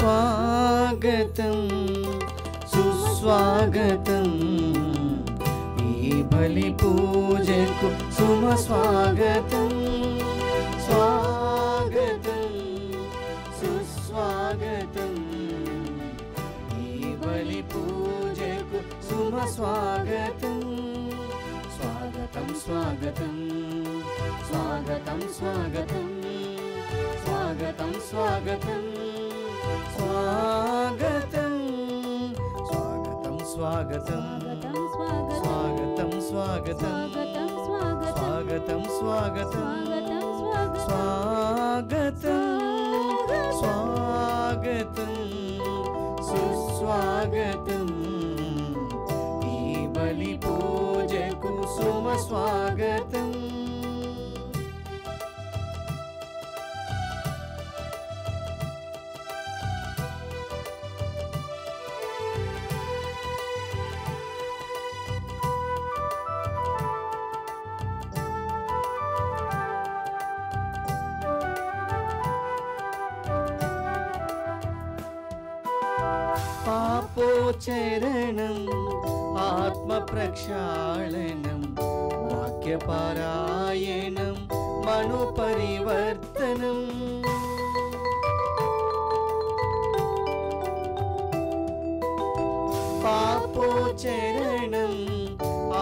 స్వాగతం సుస్వాగతం ఈ బలి పూజకు సుమ స్వాగతం స్వాగతం సుస్వాగతం ఈ బలి పూజకు సుమ స్వాగతం స్వాగతం స్వాగతం స్వాగతం స్వాగతం స్వాగతం స్వాగతం స్వాగతం స్వాగతం స్వాగతం స్వాగతం స్వాగతం స్వాగతం స్వాగతం స్వాగతం స్వాగతం సుస్వాగతం ఈ బలి పూజకు సుమ స్వాగతం పాపోచరణం ఆత్మ ప్రక్షాళనం వాక్యపారాయణం మను పరివర్తనం పాపోచరణం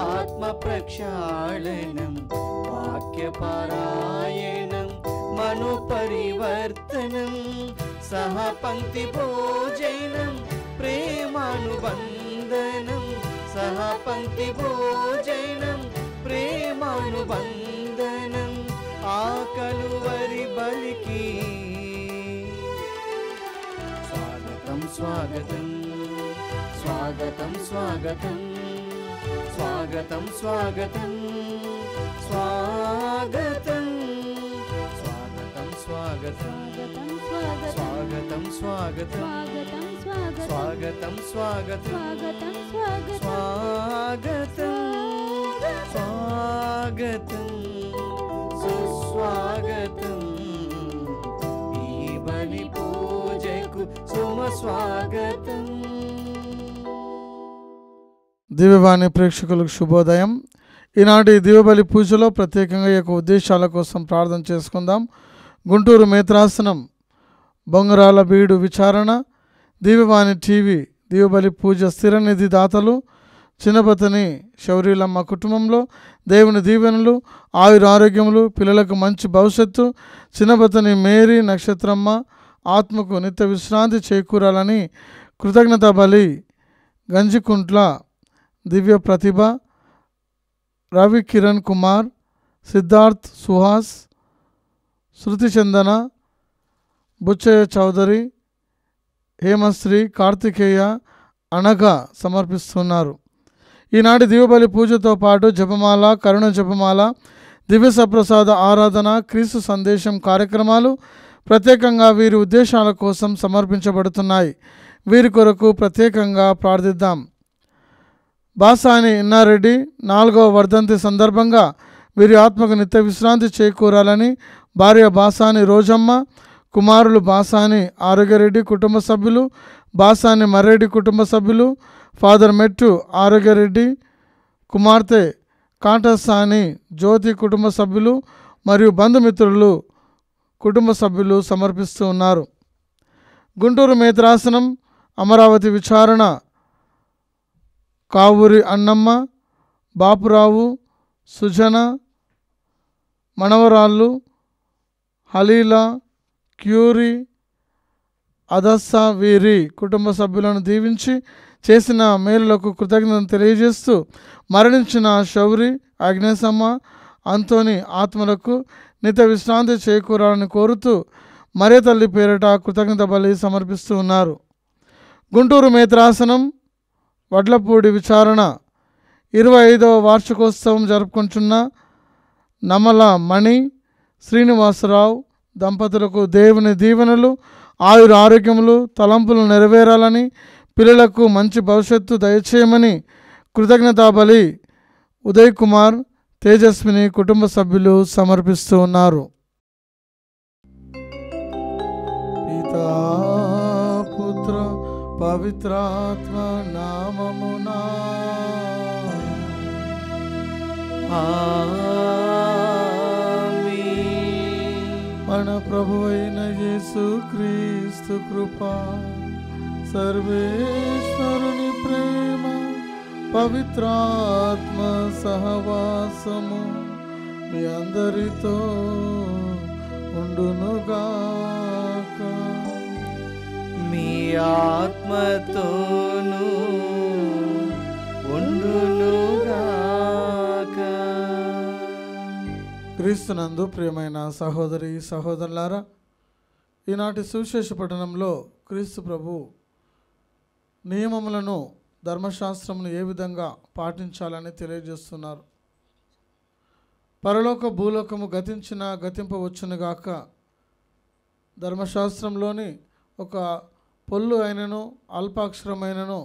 ఆత్మ ప్రక్షాళనం వాక్యపారాయణం మను పరివర్తనం సహ పంక్తి భోజనం ప్రేమానుబంధనం సహ పంక్తి భోజనం ప్రేమానుబంధనం ఆ కలువరి బలికి స్వాగతం స్వాగతం స్వాగతం స్వాగతం స్వాగతం స్వాగతం స్వాగతం స్వాగతం స్వాగతం స్వాగతం స్వాగతం స్వాగతం స్వాగతం స్వాగతం స్వాగతం సుస్వాగతం ఈ బలి పూజకు సుమ స్వాగతం. దివ్యవాణి ప్రేక్షకులకు శుభోదయం. ఈనాటి దివ్యబలి పూజలో ప్రత్యేకంగా ఈ యొక్క ఉద్దేశాల కోసం ప్రార్థన చేసుకుందాం. గుంటూరు మేత్రాసనం బొంగరాల బీడు విచారణ దివ్యవాణి టీవీ దివ్యబలి పూజ స్థిర నిధి దాతలు చిన్నబతని శౌరీలమ్మ కుటుంబంలో దేవుని దీవెనలు ఆయుర ఆరోగ్యములు పిల్లలకు మంచి భవిష్యత్తు చిన్నబతని మేరీ నక్షత్రమ్మ ఆత్మకు నిత్య విశ్రాంతి చేకూరాలని కృతజ్ఞత బలి గంజికుంట్ల దివ్య ప్రతిభ రవి కిరణ్ కుమార్ సిద్ధార్థ్ సుహాస్ శృతి చందన బుచ్చయ్య చౌదరి హేమశ్రీ కార్తికేయ అనగా సమర్పిస్తున్నారు. ఈనాటి దివ్యబలి పూజతో పాటు జపమాల కరుణ జపమాల దివ్య సప్రసాద ఆరాధన క్రీస్తు సందేశం కార్యక్రమాలు ప్రత్యేకంగా వీరి ఉద్దేశాల కోసం సమర్పించబడుతున్నాయి. వీరి కొరకు ప్రత్యేకంగా ప్రార్థిద్దాం. బాసాని ఇన్నారెడ్డి 4వ వర్ధంతి సందర్భంగా వీరి ఆత్మకు నిత్య విశ్రాంతి చేకూరాలని భార్య బాసాని రోజమ్మ, కుమారులు బాసాని ఆరోగ్యరెడ్డి కుటుంబ సభ్యులు, బాసాని మర్రెడ్డి కుటుంబ సభ్యులు, ఫాదర్ మెట్టు ఆరోగ్యరెడ్డి, కుమార్తె కాంటసాని జ్యోతి కుటుంబ సభ్యులు మరియు బంధుమిత్రులు కుటుంబ సభ్యులు సమర్పిస్తూ ఉన్నారు. గుంటూరు మేత్రాసనం అమరావతి విచారణ కావూరి అన్నమ్మ, బాపురావు, సుజన మనవరాళ్ళు హలీలా, క్యూరి, అదస్సా వీరి కుటుంబ సభ్యులను దీవించి చేసిన మేలులకు కృతజ్ఞతలు తెలియజేస్తూ మరణించిన శౌరి, అగ్నేశమ్మ, అంతోని ఆత్మలకు నిత్య విశ్రాంతి చేకూరాలని కోరుతూ మరే తల్లి పేరిట కృతజ్ఞత బలి సమర్పిస్తూ ఉన్నారు. గుంటూరు మేత్రాసనం వడ్లపూడి విచారణ 25వ వార్షికోత్సవం జరుపుకుంటున్న నమల మణి శ్రీనివాసరావు దంపతులకు దేవుని దీవెనలు ఆయుర ఆరోగ్యములు తలంపులు నెరవేరాలని పిల్లలకు మంచి భవిష్యత్తు దయచేయమని కృతజ్ఞతా బలి ఉదయ్ కుమార్ తేజస్విని కుటుంబ సభ్యులు సమర్పిస్తూ ఉన్నారు. పితా పవిత్రాత్మ నామమునా మన ప్రభువైన యేసుక్రీస్తు కృప, సర్వేశ్వరుని ప్రేమ, పవిత్రాత్మ సహవాసము మీ అందరితో ఉండునుగాక. మీ ఆత్మతోను ఉండునుగాక. క్రీస్తునందు ప్రియమైన సహోదరి సహోదరులారా, ఈనాటి సువిశేష పఠనంలో క్రీస్తు ప్రభు నియమములను, ధర్మశాస్త్రమును ఏ విధంగా పాటించాలని తెలియజేస్తున్నారు. పరలోక భూలోకము గతించిన గతింపవచ్చునుగాక, ధర్మశాస్త్రంలోని ఒక పొల్లు అయినను అల్పాక్షరమైనను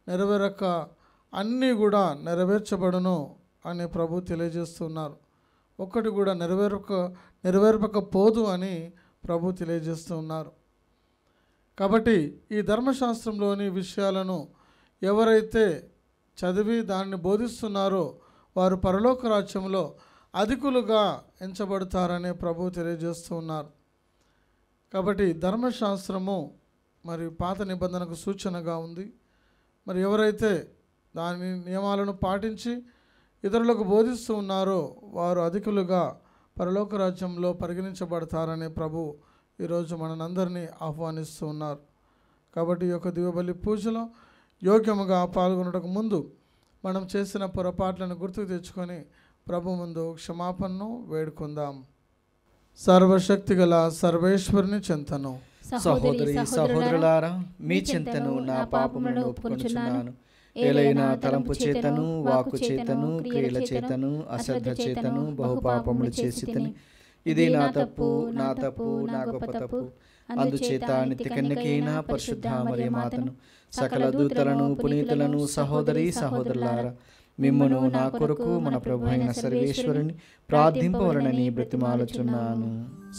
నెరవేరక అన్నీ కూడా నెరవేర్చబడును అని ప్రభు తెలియజేస్తున్నారు. ఒక్కటి కూడా నెరవేర్పకపోదు అని ప్రభు తెలియజేస్తూ ఉన్నారు. కాబట్టి ఈ ధర్మశాస్త్రంలోని విషయాలను ఎవరైతే చదివి దాన్ని బోధిస్తున్నారో వారు పరలోక రాజ్యంలో అధికులుగా ఎంచబడతారని ప్రభు తెలియజేస్తూ ఉన్నారు. కాబట్టి ధర్మశాస్త్రము మరి పాత నిబంధనకు సూచనగా ఉంది. మరి ఎవరైతే దాని నియమాలను పాటించి ఇతరులకు బోధిస్తూ ఉన్నారో వారు అధికులుగా పరలోక రాజ్యంలో పరిగణించబడతారని ప్రభు ఈరోజు మనందరినీ ఆహ్వానిస్తూ ఉన్నారు. కాబట్టి ఈ యొక్క దివ్యబలి పూజలో యోగ్యముగా పాల్గొనడానికి ముందు మనం చేసిన పొరపాట్లను గుర్తుకు తెచ్చుకొని ప్రభు ముందు క్షమాపణను వేడుకుందాం. సర్వశక్తి గల సర్వేశ్వరుని చింతను, సహోదరి సహోదరులారా, మీ చింతను నా పాపములను ఒప్పుకొనుచున్నాను. ఏలైనా తలంపు చేతను, వాక్కు చేతను, క్రియల చేతను, అశ్రద్ధ చేతను బహుపాపములు చేసితిని. ఇది నా తప్పు, నా తప్పు, నా గొప్ప తప్పు. అందుచేత నిత్య కన్యకైన పరిశుద్ధ మరియమాతను, సకల దూతలను, పునీతులను, సహోదరి సహోదరులారా, మిమ్మును నా కొరకు మన ప్రభు అయిన సర్వేశ్వరుని ప్రార్థింపవలనని బ్రతిమాలుచున్నాను.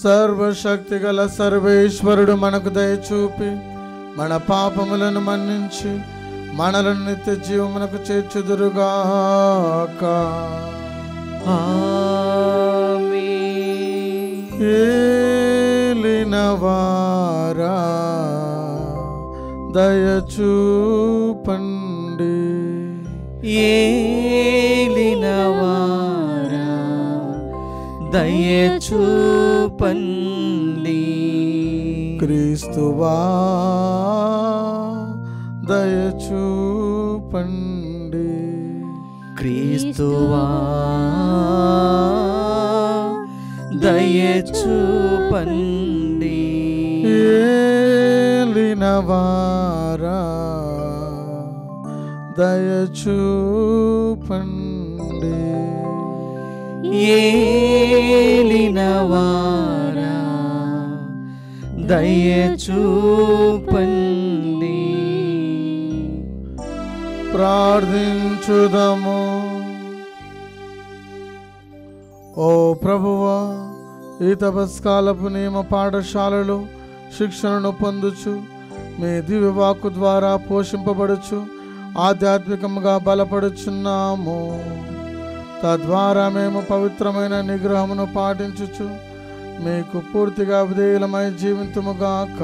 సర్వశక్తి గల సర్వేశ్వరుడు మనకు దయచూపి మన పాపములను మన్నించి మనలను నిత్య జీవమునకు చేర్చుదురుగాక. ఆమేన్. ఏలినవారా దయచూపండి, ఏలినవారా దయచూపండి. క్రీస్తువా దయచూపండి, క్రీస్తువా దయచూపండి. ఏలినవారా దయచూపండి, ఏలినవారా దయచూపండి. ప్రార్థించుదము. ఓ ప్రభువా, ఈ తపస్కాలపు నియమ పాఠశాలలో శిక్షణను పొందుచు మీ దివ్యవాక్కు ద్వారా పోషింపబడుచు ఆధ్యాత్మికంగా బలపడుచున్నాము. తద్వారా మేము పవిత్రమైన నిగ్రహమును పాటించుచు మీకు పూర్తిగా విధేయులమై జీవింతుముగాక.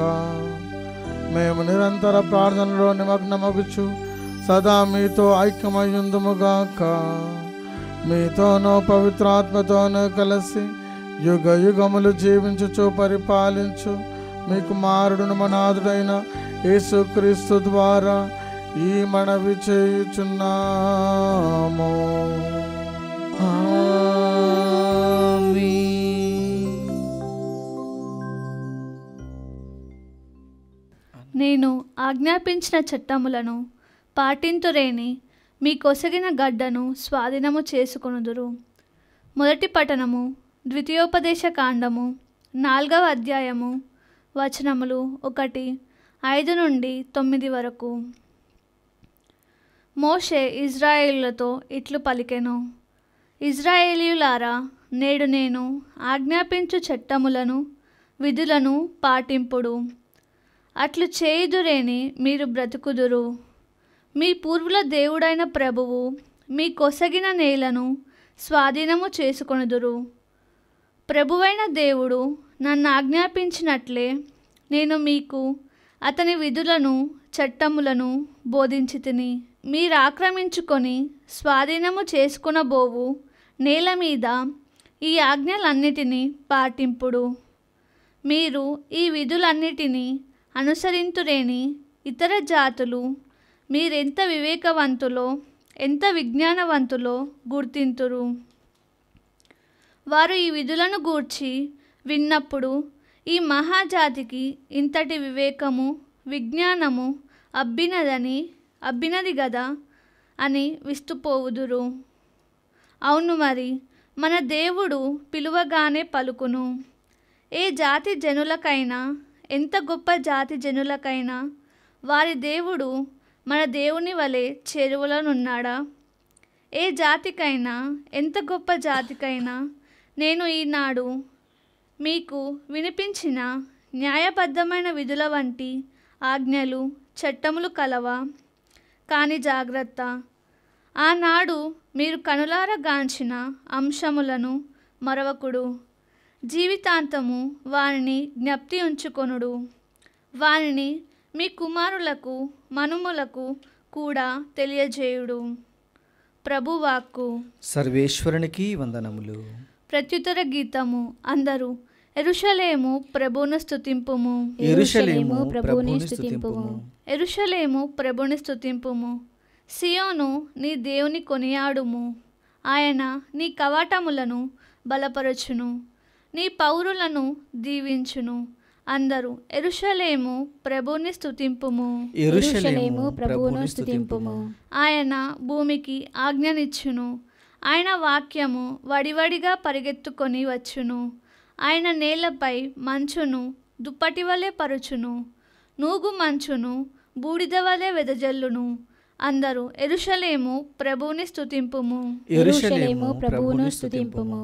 మేము నిరంతర ప్రార్థనలో నిమగ్నమగుచు సదా మీతో ఐక్యమయ్యుందుముగాక. మీతోనో పవిత్రాత్మతోనూ కలిసి యుగ యుగములు జీవించుచు పరిపాలించు మీ కుమారుడును మనాథుడైన యేసుక్రీస్తు ద్వారా ఈ మనవి చేయుచున్నాము. నేను ఆజ్ఞాపించిన చట్టములను పాటింతురేని మీ కొసగిన గడ్డను స్వాధీనము చేసుకొనుదురు. మొదటి పఠనము ద్వితీయోపదేశ కాండము 4వ అధ్యాయము వచనములు 1-5 నుండి 9 వరకు. మోషే ఇజ్రాయేలులతో ఇట్లు పలికెను. ఇజ్రాయేలీయులారా, నేడు నేను ఆజ్ఞాపించు చట్టములను విధులను పాటింపుడు. అట్లు చేయుదురేని మీరు బ్రతుకుదురు. మీ పూర్వుల దేవుడైన ప్రభువు మీ కొసగిన నేలను స్వాధీనము చేసుకొనుదురు. ప్రభువైన దేవుడు నన్ను ఆజ్ఞాపించినట్లే నేను మీకు అతని విధులను చట్టములను బోధించితిని. మీరు ఆక్రమించుకొని స్వాధీనము చేసుకొనబోవు నేల మీద ఈ ఆజ్ఞలన్నిటినీ పాటింపుడు. మీరు ఈ విధులన్నిటినీ అనుసరింతురేని ఇతర జాతులు మీరెంత వివేకవంతులో ఎంత విజ్ఞానవంతులో గుర్తింతురు. వారు ఈ విధులను గూర్చి విన్నప్పుడు ఈ మహాజాతికి ఇంతటి వివేకము విజ్ఞానము అబ్బినది గదా అని విస్తుపోవుదురు. అవును, మరి మన దేవుడు పిలువగానే పలుకును. ఏ జాతి జనులకైనా ఎంత గొప్ప జాతి జనులకైనా వారి దేవుడు మన దేవుని వలె చేరువలోనున్నాడా? ఏ జాతికైనా ఎంత గొప్ప జాతికైనా నేను ఈనాడు మీకు వినిపించిన న్యాయబద్ధమైన విధుల వంటి ఆజ్ఞలు చట్టములు కలవా? కానీ జాగ్రత్త, ఆనాడు మీరు కనులార గాంచిన అంశములను మరవకుడు. జీవితాంతము వారిని జ్ఞప్తి ఉంచుకొనుడు. వారిని మీ కుమారులకు మనుమలకు కూడా తెలియజేయుడు. ప్రభువాక్కు. సర్వేశ్వరునికి వందనములు. ప్రత్యుత్తర గీతము. అందరూ యెరూషలేము ప్రభువును స్తుతింపుము. యెరూషలేము ప్రభువును స్తుతింపుము. యెరూషలేము ప్రభువుని స్తుతింపుము. సియోను నీ దేవుని కొనియాడుము. ఆయన నీ కవాటములను బలపరచును, నీ పౌరులను దీవించును. అందరూ యెరూషలేము ప్రభువుని స్తుతింపుము. యెరూషలేము ప్రభువును స్తుతింపుము. ఆయన భూమికి ఆజ్ఞనిచ్చును. ఆయన వాక్యము వడివడిగా పరిగెత్తుకొని వచ్చును. ఆయన నేలపై మంచును దుప్పటి వలె పరుచును. నూగు మంచును బూడిద వలె వెదజల్లును. అందరూ యెరూషలేము ప్రభువుని స్తుతింపుము. యెరూషలేము ప్రభువును స్తుతింపుము.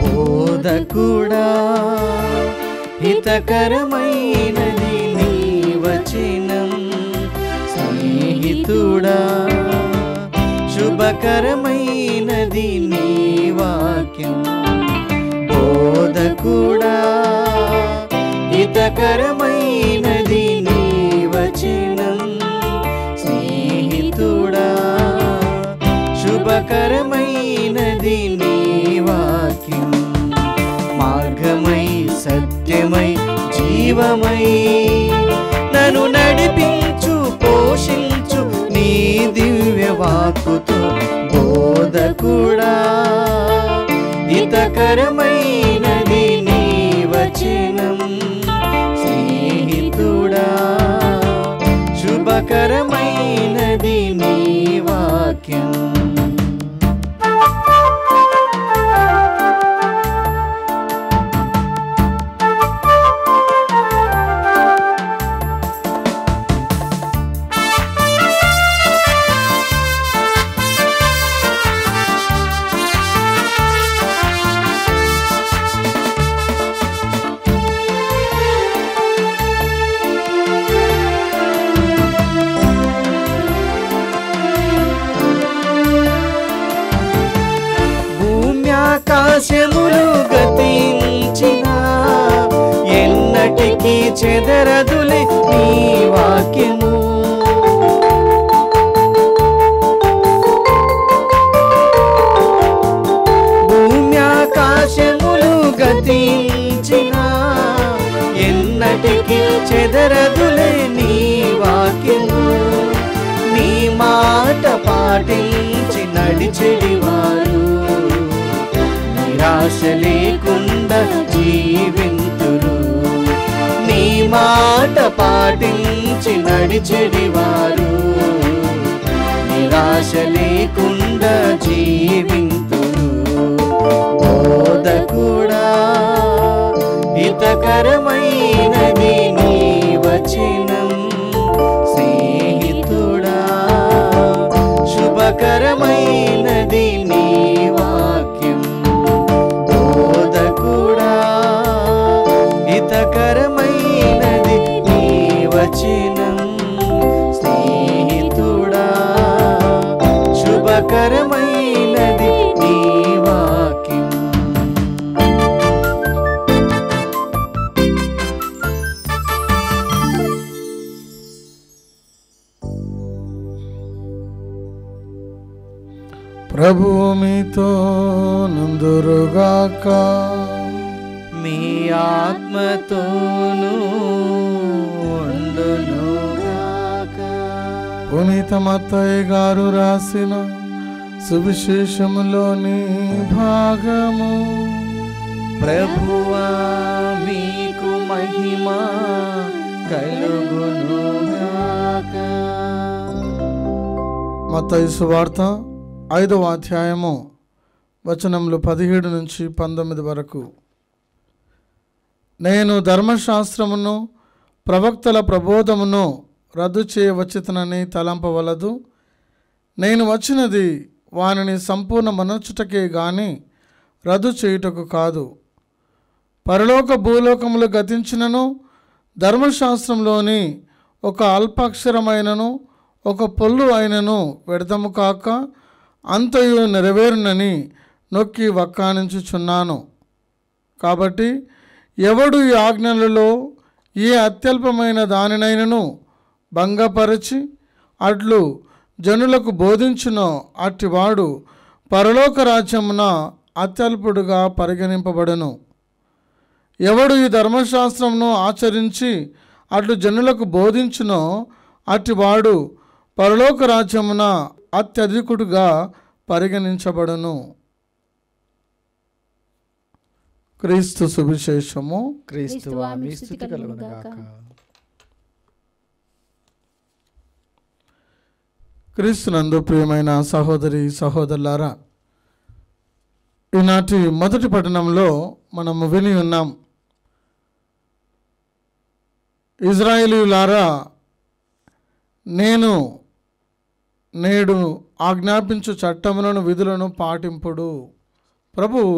బోధకుడా హితకరమైనది నీ వచనం, స్నేహితుడా శుభకరమైనది నీ వాక్యం. బోధకుడా హితకరమైనది నీ వచనం, స్నేహితుడా శుభకరమైనది నీ వాక్యం. మార్గమై సత్యమై జీవమై నన్ను నడిపించు పోషించు నీ దివ్య వాక్కుతో. బోధకుడా హితకరమైనది నీ వచనం, స్నేహితుడా శుభకరమైనది నీ వాక్యం. ఆకాశములు గతించిన ఎన్నటికీ చెదరదులే నీ వాక్యము. భూమి ఆకాశములు గతించిన ఎన్నటికీ చెదరదులే నీ వాక్యము. నీ మాట పాటించి నడిచెడివారు నిరాశ లేకుండా జీవింతురు. నీ మాట పాటించి నడిచెడివారు నిరాశ లేకుండా జీవింతురు. బోధకుడా హితకరమైనది నీ వచనం, స్నేహితుడా శుభకరమైనది నీ వాక్యం. బోధకుడా హితకరమైనది నీ వచనం, స్నేహితుడా శుభకరమైనది నీ వాక్యం. ప్రభువు మీతో నందురుగాక. మీ ఆత్మతోనూ ఉండునుగాక. పునీత మత్తయి గారు రాసిన సువిశేషములోని భాగము. ప్రభువా మీకు మహిమ కలుగునుగాక. మత్తయి సువార్త 5వ అధ్యాయము వచనములు 17 నుంచి 19 వరకు. నేను ధర్మశాస్త్రమును ప్రవక్తల ప్రబోధమును రద్దు చేయవచ్చునని తలంపవలదు. నేను వచ్చినది వానిని సంపూర్ణ మనర్చుటకే గాని రద్దు చేయుటకు కాదు. పరలోక భూలోకములు గతించినను ధర్మశాస్త్రంలోని ఒక అల్పాక్షరమైనను ఒక పొల్లు అయినను వ్యర్థము కాక అంతయు నెరవేరునని నొక్కి వక్కానించుచున్నాను. కాబట్టి ఎవడు ఈ ఆజ్ఞలలో ఏ అత్యల్పమైన దానినైనను భంగపరచి అట్లు జనులకు బోధించునో అట్టివాడు పరలోక రాజ్యమున అత్యల్పుడుగా పరిగణింపబడును. ఎవడు ఈ ధర్మశాస్త్రమును ఆచరించి అట్లు జనులకు బోధించునో అట్టివాడు పరలోక రాజ్యమున అత్యధికుడుగా పరిగణించబడును. క్రీస్తు సువిశేషము. క్రీస్తువా మీ స్తుతి కలుగునుగాక. క్రీస్తునందు ప్రియమైన సహోదరి సహోదరులారా, ఈనాటి మొదటి పట్టణంలో మనము విని ఉన్నాం. ఇజ్రాయేలీయులారా, నేడు ఆజ్ఞాపించు చట్టములను విధులను పాటింపుడు. ప్రభువు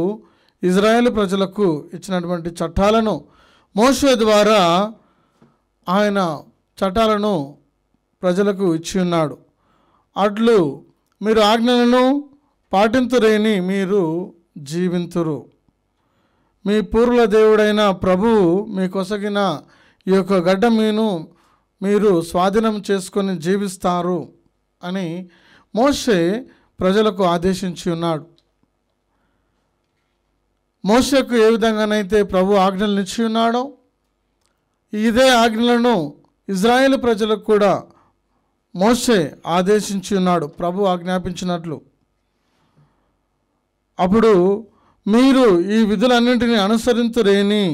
ఇజ్రాయేలు ప్రజలకు ఇచ్చినటువంటి చట్టాలను మోషే ద్వారా ఆయన చట్టాలను ప్రజలకు ఇచ్చి ఉన్నాడు. అట్లు మీరు ఆజ్ఞలను పాటింతురేని మీరు జీవింతురు. మీ పూర్వుల దేవుడైన ప్రభువు మీకొసగిన ఈ యొక్క గడ్డ మీరు స్వాధీనం చేసుకొని జీవిస్తారు అని మోషే ప్రజలకు ఆదేశించి ఉన్నాడు. మోషేకు ఏ విధంగానైతే ప్రభు ఆజ్ఞలను ఇచ్చి ఉన్నాడో ఇదే ఆజ్ఞలను ఇజ్రాయేలు ప్రజలకు కూడా మోషే ఆదేశించి ఉన్నాడు, ప్రభు ఆజ్ఞాపించినట్లు. అప్పుడు మీరు ఈ విధులన్నింటినీ అనుసరింతురేని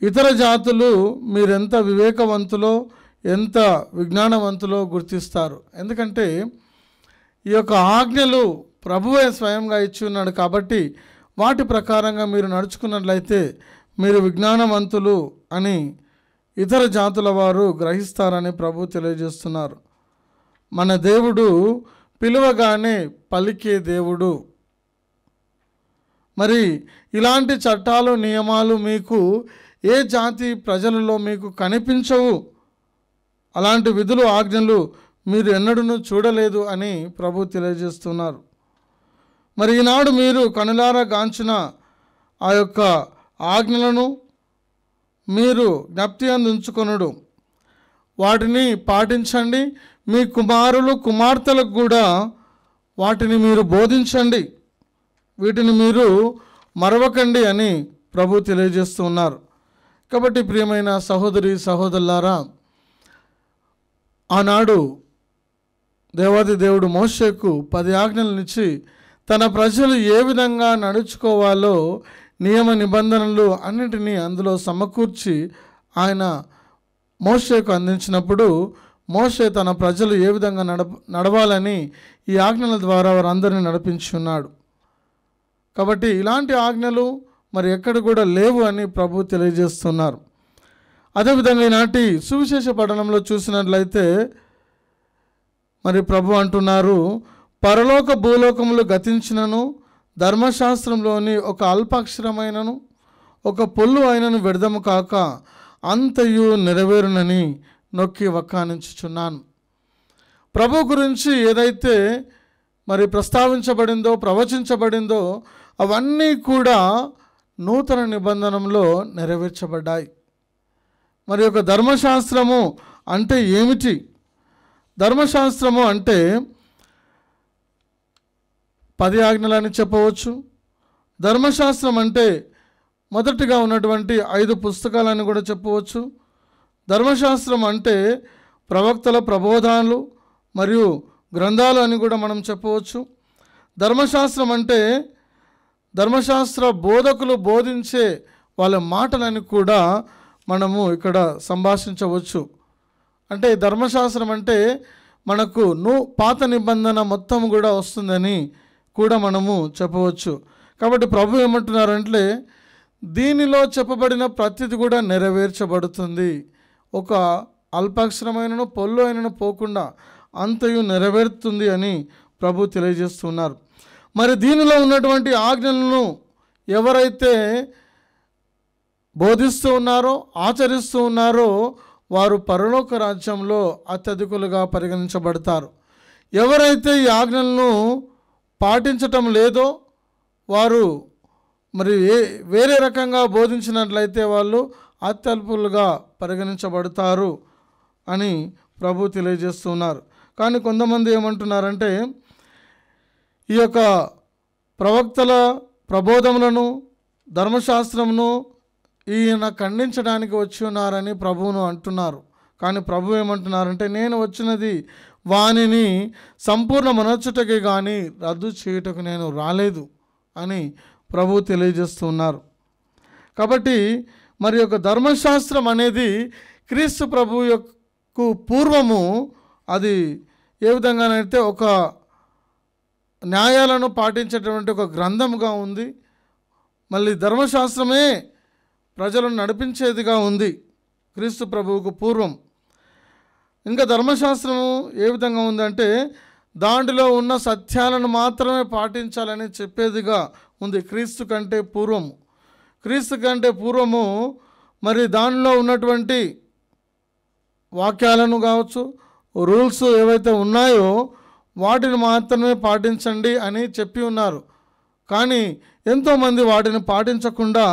ఇతర జాతులు మీరెంత వివేకవంతులో ఎంత విజ్ఞానవంతులో గుర్తిస్తారు. ఎందుకంటే ఈ యొక్క ఆజ్ఞలు ప్రభువే స్వయంగా ఇచ్చి ఉన్నాడు కాబట్టి వాటి ప్రకారంగా మీరు నడుచుకున్నట్లయితే మీరు విజ్ఞానవంతులు అని ఇతర జాతుల వారు గ్రహిస్తారని ప్రభు తెలియజేస్తున్నారు. మన దేవుడు పిలువగానే పలికే దేవుడు. మరి ఇలాంటి చట్టాలు నియమాలు మీకు ఏ జాతి ప్రజలలో మీకు కనిపించవు, అలాంటి విధులు ఆజ్ఞలు మీరు ఎన్నడూ చూడలేదు అని ప్రభు తెలియజేస్తున్నారు. మరి ఈనాడు మీరు కనులారా గాంచిన ఆ యొక్క ఆజ్ఞలను మీరు జ్ఞప్తి అందు ఉంచుకొనుడు, వాటిని పాటించండి. మీ కుమారులు కుమార్తెలకు కూడా వాటిని మీరు బోధించండి, వీటిని మీరు మరవకండి అని ప్రభు తెలియజేస్తూ ఉన్నారు. కాబట్టి ప్రియమైన సహోదరి సహోదరులారా, ఆనాడు దేవాది దేవుడు మోషేకు 10 ఆజ్ఞలను ఇచ్చి తన ప్రజలు ఏ విధంగా నడుచుకోవాలో నియమ నిబంధనలు అన్నిటినీ అందులో సమకూర్చి ఆయన మోషేకు అందించినప్పుడు మోషే తన ప్రజలు ఏ విధంగా నడవాలని ఈ ఆజ్ఞల ద్వారా వారందరినీ నడిపించి ఉన్నాడు. కాబట్టి ఇలాంటి ఆజ్ఞలు మరి ఎక్కడ కూడా లేవు అని ప్రభు తెలియజేస్తున్నారు. అదేవిధంగా ఈనాటి సువిశేష పఠనంలో చూసినట్లయితే మరి ప్రభు అంటున్నారు, పరలోక భూలోకములు గతించినను ధర్మశాస్త్రంలోని ఒక అల్పాక్షరమైనను ఒక పొల్లు అయినను వ్యర్థము కాక అంతయు నెరవేరునని నొక్కి వక్కానించుచున్నాను. ప్రభు గురించి ఏదైతే మరి ప్రస్తావించబడిందో ప్రవచించబడిందో అవన్నీ కూడా నూతన నిబంధనలో నెరవేర్చబడ్డాయి. మరి ఒక ధర్మశాస్త్రము అంటే ఏమిటి? ధర్మశాస్త్రము అంటే 10 ఆజ్ఞలని చెప్పవచ్చు. ధర్మశాస్త్రం అంటే మొదటిగా ఉన్నటువంటి 5 పుస్తకాలని కూడా చెప్పవచ్చు. ధర్మశాస్త్రం అంటే ప్రవక్తల ప్రబోధాలు మరియు గ్రంథాలు అని కూడా మనం చెప్పవచ్చు. ధర్మశాస్త్రం అంటే ధర్మశాస్త్ర బోధకులు బోధించే వాళ్ళ మాటలని కూడా మనము ఇక్కడ సంభాషించవచ్చు. అంటే ధర్మశాస్త్రం అంటే మనకు పాత నిబంధన మొత్తం కూడా వస్తుందని కూడా మనము చెప్పవచ్చు. కాబట్టి ప్రభు ఏమంటున్నారంటే దీనిలో చెప్పబడిన ప్రతిది కూడా నెరవేర్చబడుతుంది. ఒక అల్పాక్షరమైనను పొల్లు అయినను పోకుండా అంతయు నెరవేరుతుంది అని ప్రభు తెలియజేస్తున్నారు. మరి దీనిలో ఉన్నటువంటి ఆజ్ఞలను ఎవరైతే బోధిస్తూ ఉన్నారో ఆచరిస్తూ ఉన్నారో వారు పరలోక రాజ్యంలో అత్యధికులుగా పరిగణించబడతారు. ఎవరైతే ఈ ఆజ్ఞలను పాటించటం లేదో వారు మరి వేరే రకంగా బోధించినట్లయితే వాళ్ళు అత్యల్పులుగా పరిగణించబడతారు అని ప్రభు తెలియజేస్తున్నారు. కానీ కొంతమంది ఏమంటున్నారంటే ఈ యొక్క ప్రవక్తల ప్రబోధములను ధర్మశాస్త్రమును ఈయన ఖండించడానికి వచ్చి ఉన్నారని ప్రభువును అంటున్నారు. కానీ ప్రభు ఏమంటున్నారంటే నేను వచ్చినది వానిని సంపూర్ణ మనర్చుటకి కానీ రద్దు చేయుటకు నేను రాలేదు అని ప్రభు తెలియజేస్తున్నారు. కాబట్టి మరి యొక్క ధర్మశాస్త్రం అనేది క్రీస్తు ప్రభు యొక్క పూర్వము అది ఏ విధంగానైతే ఒక న్యాయాలను పాటించేటువంటి ఒక గ్రంథముగా ఉంది. మళ్ళీ ధర్మశాస్త్రమే ప్రజలను నడిపించేదిగా ఉంది క్రీస్తు ప్రభువుకు పూర్వం. ఇంకా ధర్మశాస్త్రము ఏ విధంగా ఉందంటే దాంట్లో ఉన్న సత్యాలను మాత్రమే పాటించాలని చెప్పేదిగా ఉంది క్రీస్తు కంటే పూర్వము. క్రీస్తు కంటే పూర్వము మరి దానిలో ఉన్నటువంటి వాక్యాలను కావచ్చు రూల్స్ ఏవైతే ఉన్నాయో వాటిని మాత్రమే పాటించండి అని చెప్పి ఉన్నారు. కానీ ఎంతోమంది వాటిని పాటించకుండా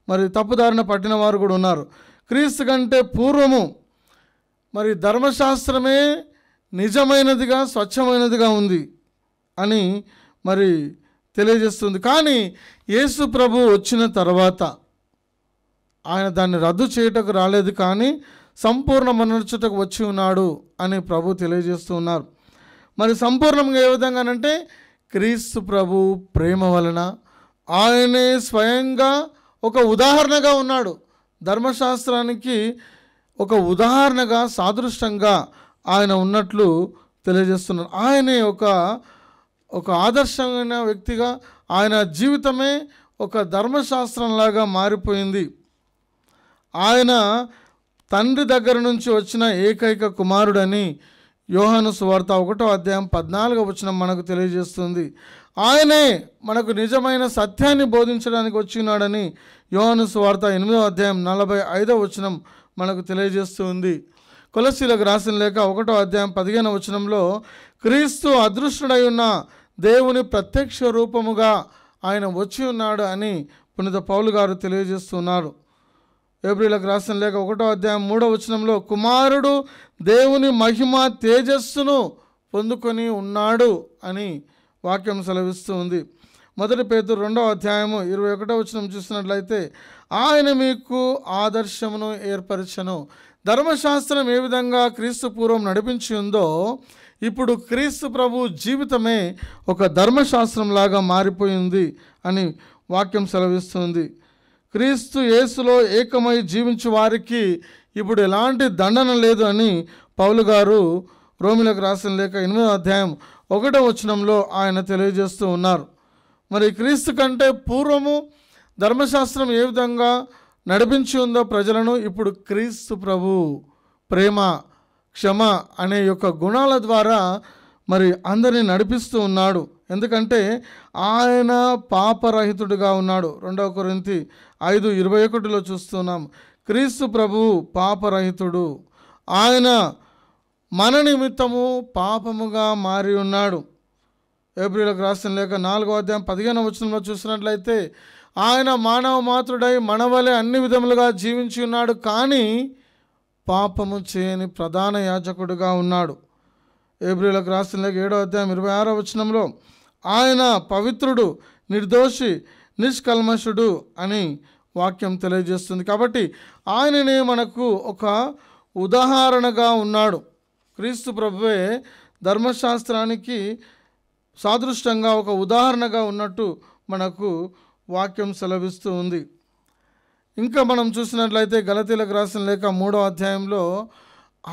మరి తప్పుదారిన పట్టిన వారు కూడా ఉన్నారు. క్రీస్తు కంటే పూర్వము మరి ధర్మశాస్త్రమే నిజమైనదిగా స్వచ్ఛమైనదిగా ఉంది అని మరి తెలియజేస్తుంది. కానీ యేసు ప్రభు వచ్చిన తర్వాత ఆయన దాన్ని రద్దు చేయుటకు రాలేదు, కానీ సంపూర్ణ మనర్చుటకు వచ్చి ఉన్నాడు అని ప్రభు తెలియజేస్తూ ఉన్నారు. మరి సంపూర్ణంగా ఏ విధంగానంటే క్రీస్తు ప్రభు ప్రేమ వలన ఆయనే స్వయంగా ఒక ఉదాహరణగా ఉన్నాడు. ధర్మశాస్త్రానికి ఒక ఉదాహరణగా సాదృష్టంగా ఆయన ఉన్నట్లు తెలియజేస్తున్నారు. ఆయనే ఒక ఆదర్శమైన వ్యక్తిగా ఆయన జీవితమే ఒక ధర్మశాస్త్రంలాగా మారిపోయింది. ఆయన తండ్రి దగ్గర నుంచి వచ్చిన ఏకైక కుమారుడని యోహాను సువార్త 1వ అధ్యాయం 14వ వచనం మనకు తెలియజేస్తుంది. ఆయనే మనకు నిజమైన సత్యాన్ని బోధించడానికి వచ్చినాడని యోహాను సువార్త 8వ అధ్యాయం 45వ వచనం మనకు తెలియజేస్తుంది. కొలస్సీలకు రాసిన లేఖ 1వ అధ్యాయం 15వ వచనంలో క్రీస్తు అదృష్టుడై ఉన్న దేవుని ప్రత్యక్ష రూపముగా ఆయన వచ్చి ఉన్నాడు అని పునీత పౌలు గారు తెలియజేస్తున్నారు. ఏప్రిల్కి రాసిన లేఖ 1వ అధ్యాయం 3వ వచనంలో కుమారుడు దేవుని మహిమ తేజస్సును పొందుకొని ఉన్నాడు అని వాక్యం సెలవిస్తూ ఉంది. 1 పేతురు 2వ అధ్యాయము 21వ వచనం చూసినట్లయితే ఆయన మీకు ఆదర్శమును ఏర్పరచను. ధర్మశాస్త్రం ఏ విధంగా క్రీస్తు పూర్వం నడిపించి ఉందో ఇప్పుడు క్రీస్తు ప్రభు జీవితమే ఒక ధర్మశాస్త్రంలాగా మారిపోయింది అని వాక్యం సెలవిస్తుంది. క్రీస్తు యేసులో ఏకమై జీవించే వారికి ఇప్పుడు ఎలాంటి దండన లేదు అని పౌలు గారు రోమిలకు రాసిన లేఖ 8వ అధ్యాయం 1వ వచనంలో ఆయన తెలియజేస్తూ ఉన్నారు. మరి క్రీస్తు కంటే పూర్వము ధర్మశాస్త్రం ఏ విధంగా నడిపించి ఉందో ప్రజలను, ఇప్పుడు క్రీస్తు ప్రభు ప్రేమ, క్షమ అనే యొక్క గుణాల ద్వారా మరి అందరినీ నడిపిస్తూ ఉన్నాడు. ఎందుకంటే ఆయన పాపరహితుడిగా ఉన్నాడు. 2 కొరింథీ 5:21 చూస్తున్నాం. క్రీస్తు ప్రభువు పాపరహితుడు, ఆయన మన నిమిత్తము పాపముగా మారి ఉన్నాడు. హెబ్రీయులకు రాసిన లేఖ 4వ అధ్యాయం 15వ వచనంలో చూసినట్లయితే ఆయన మానవ మాతృడై మన వలె అన్ని విధములుగా జీవించి ఉన్నాడు, కానీ పాపము చేయని ప్రధాన యాజకుడిగా ఉన్నాడు. హెబ్రీయులకు రాసిన లేఖ 7వ అధ్యాయం 26వ వచనంలో ఆయన పవిత్రుడు, నిర్దోషి, నిష్కల్మషుడు అని వాక్యం తెలియజేస్తుంది. కాబట్టి ఆయననే మనకు ఒక ఉదాహరణగా ఉన్నాడు. క్రీస్తు ప్రభువే ధర్మశాస్త్రానికి సాదృష్టంగా ఒక ఉదాహరణగా ఉన్నట్టు మనకు వాక్యం సెలవిస్తూ ఉంది. ఇంకా మనం చూసినట్లయితే గలతీలకు రాసిన లేఖ 3వ అధ్యాయంలో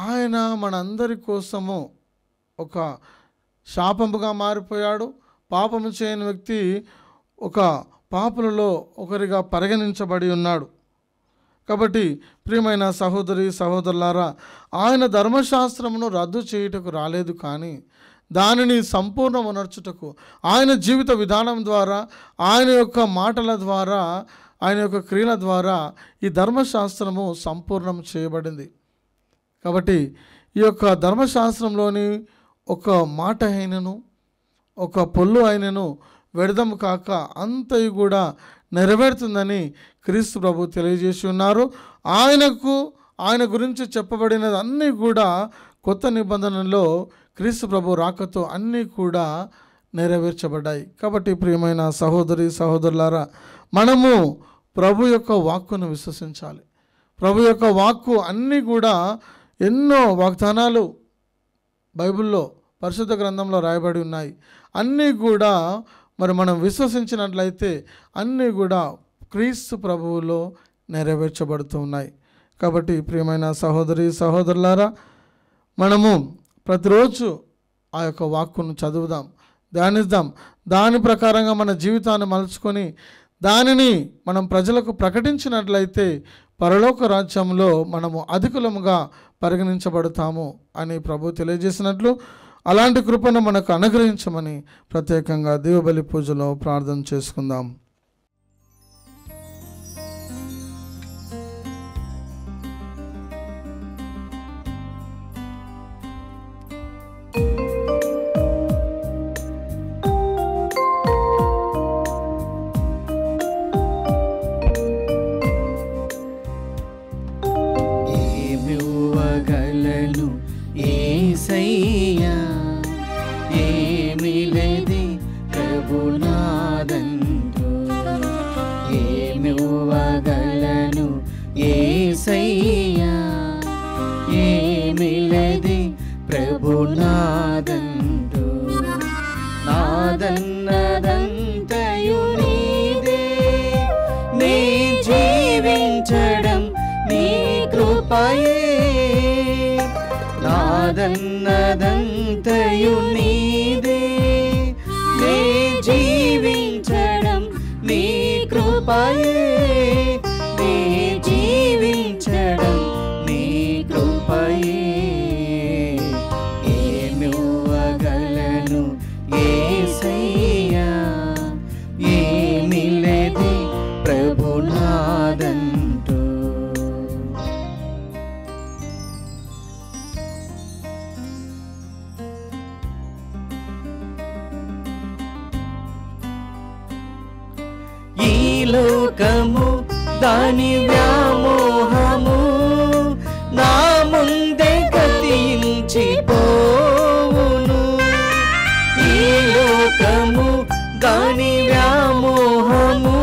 ఆయన మనందరి కోసము ఒక శాపముగా మారిపోయాడు. పాపము చేయని వ్యక్తి ఒక పాపులలో ఒకరిగా పరిగణించబడి ఉన్నాడు. కాబట్టి ప్రియమైన సహోదరి సహోదరులారా, ఆయన ధర్మశాస్త్రమును రద్దు చేయుటకు రాలేదు, కానీ దానిని సంపూర్ణమునర్చుటకు ఆయన జీవిత విధానం ద్వారా, ఆయన యొక్క మాటల ద్వారా, ఆయన యొక్క క్రియల ద్వారా ఈ ధర్మశాస్త్రము సంపూర్ణం చేయబడింది. కాబట్టి ఈ యొక్క ధర్మశాస్త్రంలోని ఒక మాట అయినను, ఒక పొల్లు అయినను వ్యర్థము కాక అంతయు కూడా నెరవేరుతుందని క్రీస్తు ప్రభు తెలియజేసి ఉన్నారు. ఆయన గురించి చెప్పబడినది అన్నీ కూడా కొత్త నిబంధనలో క్రీస్తు ప్రభు రాకతో అన్నీ కూడా నెరవేర్చబడ్డాయి. కాబట్టి ప్రియమైన సహోదరి సహోదరులారా, మనము ప్రభు యొక్క వాక్కును విశ్వసించాలి. ప్రభు యొక్క వాక్కు అన్నీ కూడా ఎన్నో వాగ్దానాలు బైబిల్లో పరిశుద్ధ గ్రంథంలో రాయబడి ఉన్నాయి. అన్నీ కూడా మరి మనం విశ్వసించినట్లయితే అన్నీ కూడా క్రీస్తు ప్రభువులో నెరవేర్చబడుతూ ఉన్నాయి. కాబట్టి ప్రియమైన సహోదరి సహోదరులారా, మనము ప్రతిరోజు ఆ యొక్క వాక్కును చదువుదాం, ధ్యానిద్దాం. దాని ప్రకారంగా మన జీవితాన్ని మలుచుకొని దానిని మనం ప్రజలకు ప్రకటించినట్లయితే పరలోక రాజ్యంలో మనము అధికులముగా పరిగణించబడతాము అని ప్రభు తెలియజేసినట్లు అలాంటి కృపను మనకు అనుగ్రహించమని ప్రత్యేకంగా దీవబలి పూజలో ప్రార్థన చేసుకుందాం. ఏమివ్వగలను యేసయ్యా, ఏమిలేది ప్రభునాదంటూ. ఏమివ్వగలను యేసయ్యా, ఏమిలేది ప్రభునాదంటూ. నాదన్నదంతయు నీదే, నీ జీవించడం నీ కృపయే. నాదన్నదంతయు నీదే, నీ జీవించడం నీ కృపయే. నీ జీవించడం నీ కృపయే. ఏమివ్వగలను యేసయ్యా, ఏమిలేది ప్రభునాదంటూ. ఈ లోకము దాని వ్యామోహము నా ముందే గతించిపోవును. ఈ లోకము దాని వ్యామోహము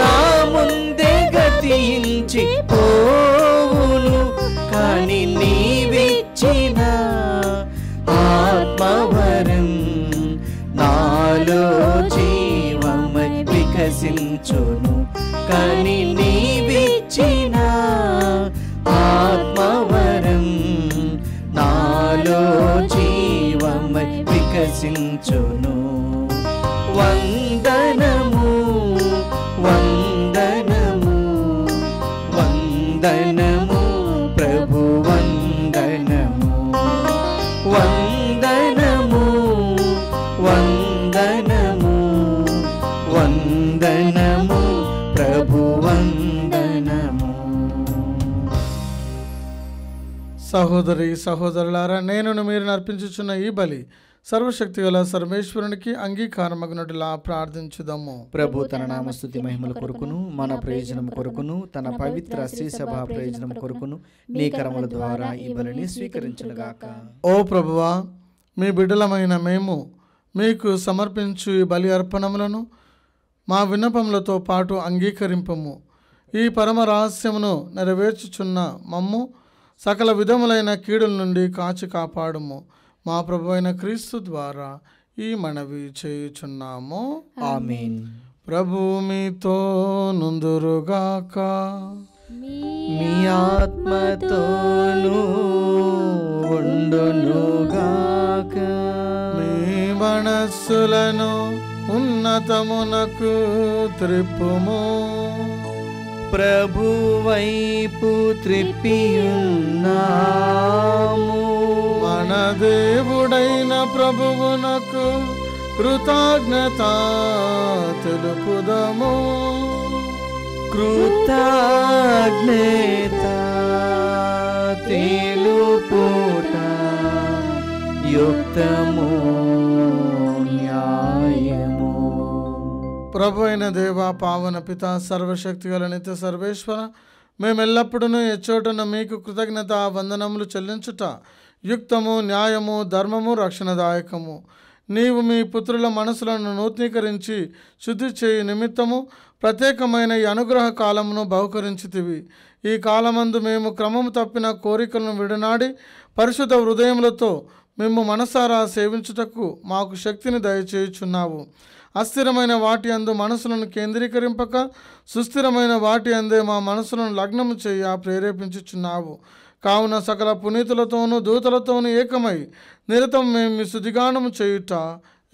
నా ముందే గతించిపోవును. కానీ నీవిచ్చిన నాలో జీవమై వికసించును. కని నీవిచ్చిన ఆత్మవరం నాలో జీవమై వికసించును. వందనము వందనము వందనము ప్రభు వందనము. వందనము వందనము వందనము ప్రభు వందనము. సహోదరి సహోదరులారా, నేను మీరు నర్పించుచున్న ఈ బలి సర్వశక్తి గల సర్వేశ్వరునికి అంగీకారమగునట్లా ప్రార్థించుదాము. ప్రభు తన నామస్తుతి మహిమల కొరకును మన ప్రయోజనం కొరకును తన పవిత్ర శ్రీ సభా ప్రయోజనం కొరకును నీ కరముల ద్వారా ఈ బలిని స్వీకరించునుగాక. ఓ ప్రభువా, మీ బిడ్డలమైన మేము మీకు సమర్పించు ఈ బలి అర్పణములను మా విన్నపములతో పాటు అంగీకరింపము. ఈ పరమ రహస్యమును నెరవేర్చుచున్న మమ్ము సకల విధములైన కీడుల నుండి కాచి కాపాడుము. మా ప్రభు అయిన క్రీస్తు ద్వారా ఈ మనవి చేయుచున్నాము. ఆమేన్. ప్రభు మీతో నుందురుగాక. మీ ఆత్మతోనూ ఉండునుగాక. మీ మనస్సులను ఉన్నతమునకు త్రిప్పుము. ప్రభు వైపు త్రిప్పియున్నాము. మన దేవుడైన ప్రభువునకు కృతజ్ఞత తెలుపుదము. కృతజ్ఞత తెలుపుట యుక్తము న్యాయము. ప్రభు అయిన దేవ, పావన పిత, సర్వశక్తి గల నిత్య సర్వేశ్వర, మేమెల్లప్పుడూ ఎచ్చోటన మీకు కృతజ్ఞత వందనములు చెల్లించుట యుక్తము న్యాయము ధర్మము రక్షణదాయకము. నీవు మీ పుత్రుల మనసులను నూతనీకరించి శుద్ధి చేయు నిమిత్తము ప్రత్యేకమైన ఈ అనుగ్రహ కాలమును బహుకరించితివి. ఈ కాలమందు మేము క్రమము తప్పిన కోరికలను విడనాడి పరిశుద్ధ హృదయములతో మేము మనసారా సేవించుటకు మాకు శక్తిని దయచేయుచున్నావు. అస్థిరమైన వాటి అందు మనసులను కేంద్రీకరింపక సుస్థిరమైన వాటి అందే మా మనసులను లగ్నము చేయ ప్రేరేపించుచున్నావు. కావున సకల పునీతులతోనూ దూతలతోనూ ఏకమై నిరతం మేము మీ స్తుతిగానము చేయుట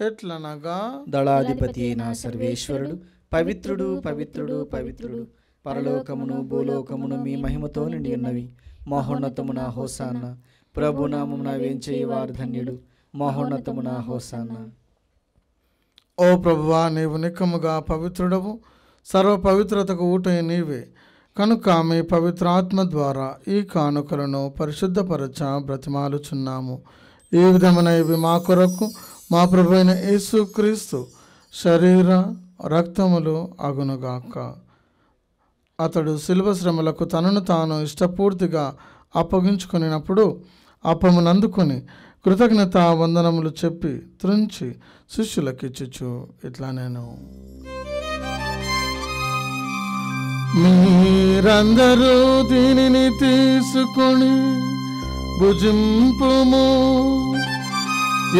ఎట్లనగా, దళాధిపతి అయిన సర్వేశ్వరుడు పవిత్రుడు పవిత్రుడు పవిత్రుడు, పరలోకమును భూలోకమును మీ మహిమతో నిండి ఉన్నవి. మహోన్నతమున హోసానా, ప్రభునామమున వేంచేయవారు ధన్యుడు. మహోన్నతమున హోసానా. ఓ ప్రభువా, నీవు నిక్కముగా పవిత్రుడవు, సర్వ పవిత్రతకు ఊటై నీవే. కనుక మీ పవిత్రాత్మ ద్వారా ఈ కానుకలను పరిశుద్ధపరచ బ్రతిమాలుచున్నాము. ఈ విధమైన ఇవి మా కొరకు మా ప్రభు అయిన యేసుక్రీస్తు శరీర రక్తములు అగునుగాక. అతడు శిలువ శ్రమలకు తనను తాను ఇష్టపూర్తిగా అప్పగించుకున్నప్పుడు అప్పమునందుకొని కృతజ్ఞత వందనములు చెప్పి త్రుంచి శిష్యులకిచ్చుచు ఇట్లా నేను, మీరందరూ దీనిని తీసుకొని భుజింపుము.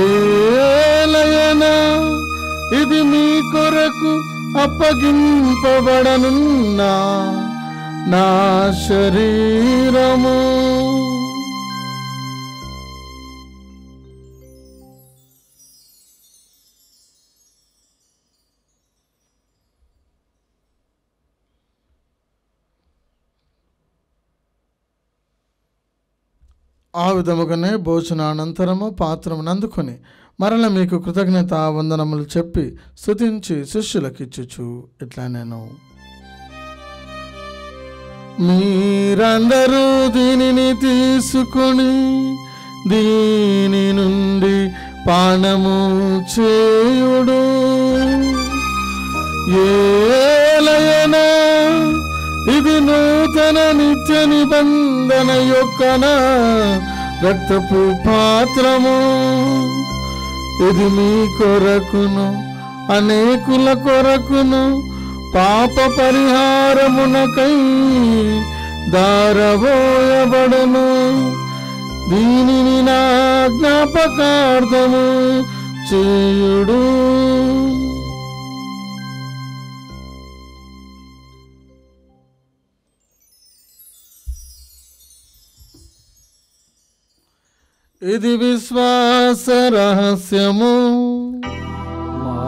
ఏలయనా ఇది మీ కొరకు అప్పగింపబడనున్న నా శరీరము. ఆ విధముగానే భోజనానంతరము పాత్రమును అందుకొని మరల మీకు కృతజ్ఞత వందనములు చెప్పి స్తుతించి శిష్యులకిచ్చుచు ఇట్లా నేను, మీరందరూ దీనిని తీసుకొని దీని నుండి పానము చేయుడు. ఏలయనా ఇది నూతన నిత్య నిబంధన యొక్క రక్తపు పాత్రము. ఇది మీ కొరకును అనేకుల కొరకును పాప పరిహారమునకై దారబోయబడును. దీనిని నా జ్ఞాపకార్థము చేయుడు. ఇది విశ్వాస రహస్యము. మా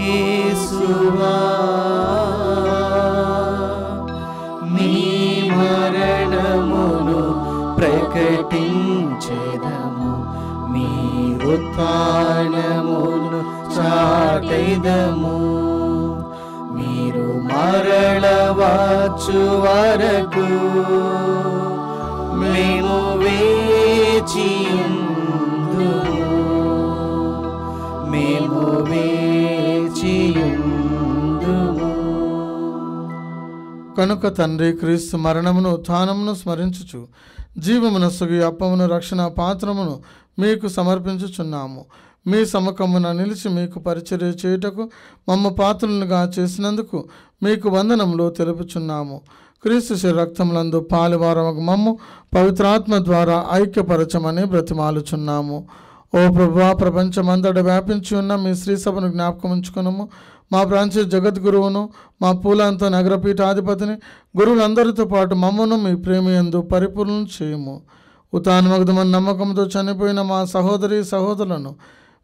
యేసువా నీ మరణమును ప్రకటించెదము, మీ ఉత్థానమును చాటెదము. మీరు మరల వచ్చు వరకు మేము వేచియుందుము, మేము వేచియుందుము. కనుక తండ్రి క్రీస్తు మరణమును ఉత్థానమును స్మరించుచు జీవమునస్సుగు అప్పమును రక్షణ పాత్రమును మీకు సమర్పించుచున్నాము. మీ సముఖమున నిలిచి మీకు పరిచర్య చేయుటకు మమ్మ పాత్రులుగా చేసినందుకు మీకు వందనములు తెలుపుచున్నాము. క్రీస్తు శరీర రక్తములందు పాలువారమగు మమ్ము పవిత్రాత్మ ద్వారా ఐక్యపరచమని బ్రతిమాలుచున్నాము. ఓ ప్రభువా, ప్రపంచమంతట వ్యాపించి ఉన్న మీ శ్రీ సభను జ్ఞాపకం ఉంచుకున్నాము. మా ప్రాంతీయ జగద్గురువును, మా పూలంతో నగరపీఠాధిపతిని, గురువులందరితో పాటు మమ్మను మీ ప్రేమయందు పరిపూర్ణం చేయము. ఉతానమగ్ధమని నమ్మకంతో చనిపోయిన మా సహోదరి సహోదరులను,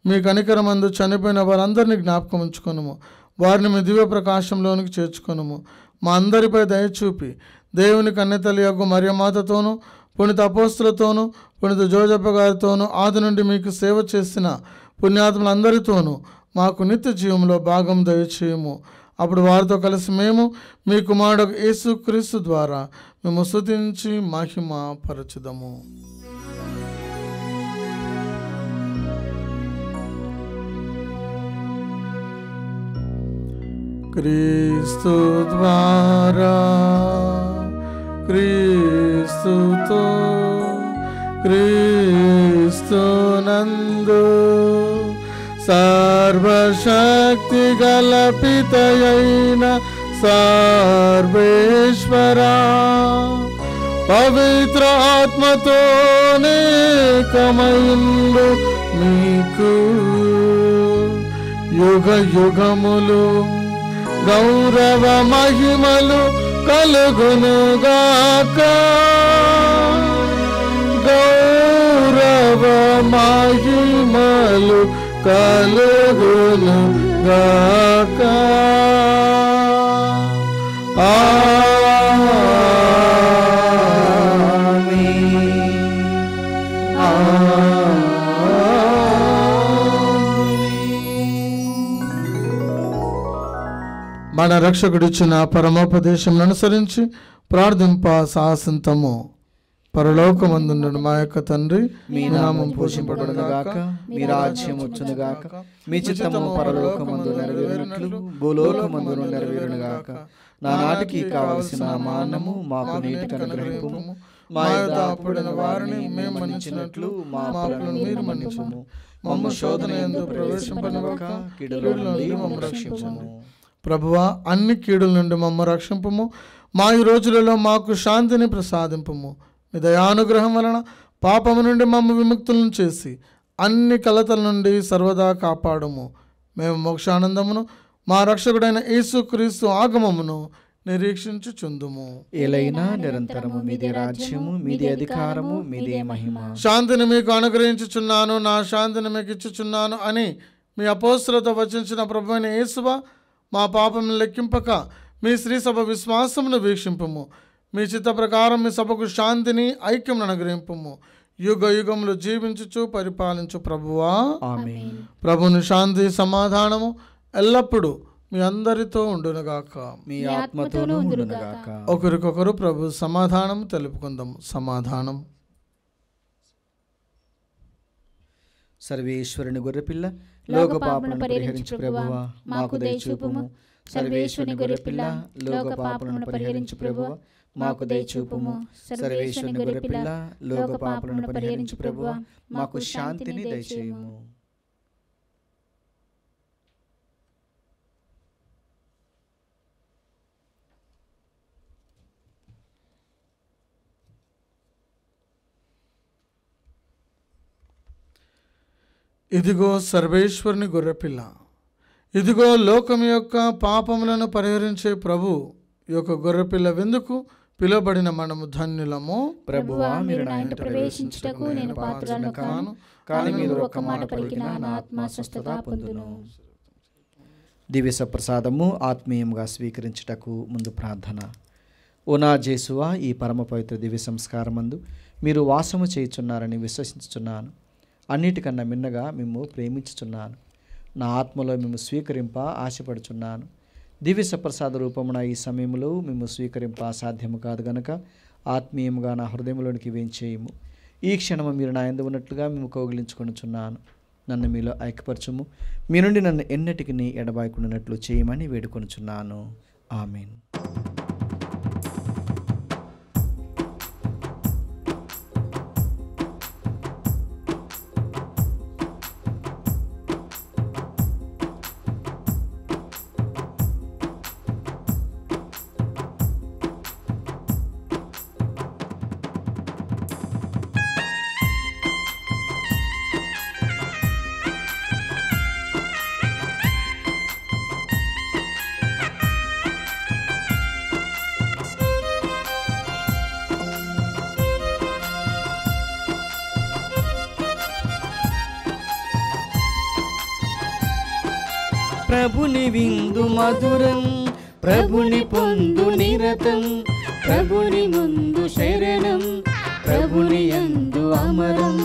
మీ కనికరమందు చనిపోయిన వారందరినీ జ్ఞాపకం ఉంచుకొనుము. వారిని మీ దివ్య ప్రకాశంలోనికి చేర్చుకొనుము. మా అందరిపై దయచూపి దేవుని కన్నెతల్లి యొక్క మరియమాతతోనూ, పుణిత అపోస్తులతోనూ, పుణిత జోజప్ప గారితోనూ, ఆది నుండి మీకు సేవ చేసిన పుణ్యాత్ములందరితోనూ మాకు నిత్య జీవంలో భాగం దయచేయము. అప్పుడు వారితో కలిసి మేము మీ కుమారుడు యేసుక్రీస్తు ద్వారా మేము స్తుతించి మహిమ పరచుదము. క్రీస్తు ద్వారా, క్రీస్తుతో, క్రీస్తునందు సర్వశక్తి గల పితయైన సర్వేశ్వరా, పవిత్ర ఆత్మతోనే కమయుండు మీకు యుగ యుగములు గౌరవ మహిమలు కలుగునుగాక. గౌరవ మహిమలు కలుగునుగాక. మన రక్షకుడిచ్చిన పరమోపదేశం అనుసరించి ప్రార్థింప సాహసింతము. పరలోకమందుండు మా యొక్క తండ్రి, మీ నామం పూజింపబడునుగాక, మీ రాజ్యం వచ్చునుగాక, మీ చిత్తము పరలోకమందు నెరవేరునట్లు భూలోకమందును నెరవేరునుగాక. నానాటికి కావలసిన మా అన్నము మాకు నేటికి అనుగ్రహింపుము. మా యొద్ద అప్పుడైన వారిని మేము మన్నించినట్లు మా అప్పులను మీరు మన్నించుము. మమ్మ శోధన యందు ప్రవేశింపనివ్వక కీడుల నుండి మమ్ము రక్షించుము. ప్రభువా, అన్ని కీడుల నుండి మమ్మ రక్షింపుము. మా ఈ రోజులలో మాకు శాంతిని ప్రసాదింపుము. మీ దయానుగ్రహం వలన పాపము నుండి మమ్మ విముక్తులను చేసి అన్ని కలతల నుండి సర్వదా కాపాడుము. మేము మోక్షానందమును మా రక్షకుడైన యేసుక్రీస్తు ఆగమమును నిరీక్షించుచుందుము. ఏలైనా నిరంతరము మీదే రాజ్యము, మీదే అధికారము, మీదే మహిమ. శాంతిని మీకు అనుగ్రహించుచున్నాను, నా శాంతిని మీకు ఇచ్చుచున్నాను అని మీ అపోస్తులతో వచించిన ప్రభువైన యేసువా, మా పాపమును లెక్కింపక మీ శ్రీ సభ విశ్వాసమును వీక్షింపుము. మీ చిత్త ప్రకారం మీ సభకు శాంతిని ఐక్యమును అనుగ్రహింపుము. యుగ యుగములు జీవించుచు పరిపాలించు ప్రభువా. ఆమేన్. ప్రభుని శాంతి సమాధానము ఎల్లప్పుడూ మీ అందరితో ఉండునుగాక. మీ ఆత్మతోనూ ఉండునుగాక. ఒకరికొకరు ప్రభు సమాధానం తెలుపుకుందాం. సమాధానం. సర్వేశ్వరుని గొర్రెపిల్ల, లోక పాపములను పరిహరించు ప్రభువా, మాకు దయచూపుము. సర్వేశ్వరుని గొర్రెపిల్ల, లోక పాపములను పరిహరించు ప్రభువా, మాకు దయచూపుము. సర్వేశ్వరుని గొర్రెపిల్ల, లోక పాపములను పరిహరించు ప్రభువా, మాకు శాంతిని దయచేయుము. ఇదిగో సర్వేశ్వరుని గొర్రెపిల్ల, ఇదిగో లోకం యొక్క పాపములను పరిహరించే ప్రభు. ఈ యొక్క గొర్రెపిల్ల విందుకు పిలువబడిన మనము ధన్యులము. ప్రభువా, మీరు నా ఇంట ప్రవేశించుటకు నేను పాత్రుడను కాను, కానీ మీరు ఒక్క మాట పలికినా నా ఆత్మ స్వస్థత పొందును. దివ్య సప్రసాదము ఆత్మీయంగా స్వీకరించుటకు ముందు ప్రార్థన. ఓ నా జేసువా, ఈ పరమ పవిత్ర దివ్య సంస్కారమందు మీరు వాసము చేయుచున్నారని విశ్వసించుచున్నాను. అన్నిటికన్నా మిన్నగా మేము ప్రేమించుచున్నాను. నా ఆత్మలో మేము స్వీకరింప ఆశపడుచున్నాను. దివ్య సప్రసాద రూపమున ఈ సమయంలో మేము స్వీకరింప సాధ్యము కాదు గనక ఆత్మీయముగా నా హృదయంలోనికి వేంచేయము. ఈ క్షణము మీరు నా యందు ఉన్నట్లుగా మేము కౌగిలించుకొనుచున్నాను. నన్ను మీలో ఐక్యపరచుము. మీ నుండి నన్ను ఎన్నటికి ఎడబాయకుండానట్లు చేయమని వేడుకొనుచున్నాను. ఆమేన్. ప్రభుని విందు మధురం, ప్రభుని పొందు నిరతం, ప్రభుని ముందు శరణం, ప్రభుని యందు అమరం.